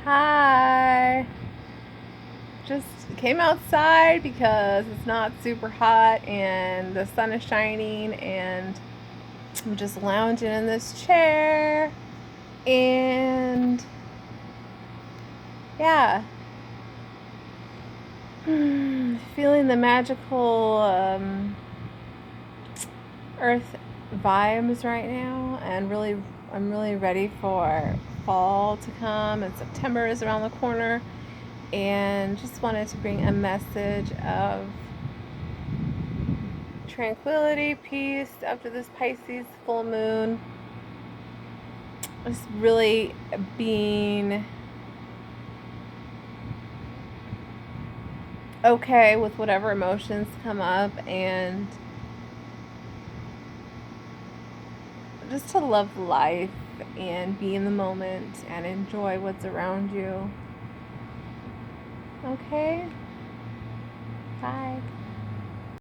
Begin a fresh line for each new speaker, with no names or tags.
Hi. Just came outside because it's not super hot and the sun is shining, and I'm just lounging in this chair and yeah, feeling the magical earth vibes right now, and I'm really ready for fall to come, and September is around the corner, and just wanted to bring a message of tranquility, peace after this Pisces full moon. Just really being okay with whatever emotions come up, and just to love life and be in the moment and enjoy what's around you. Okay? Bye.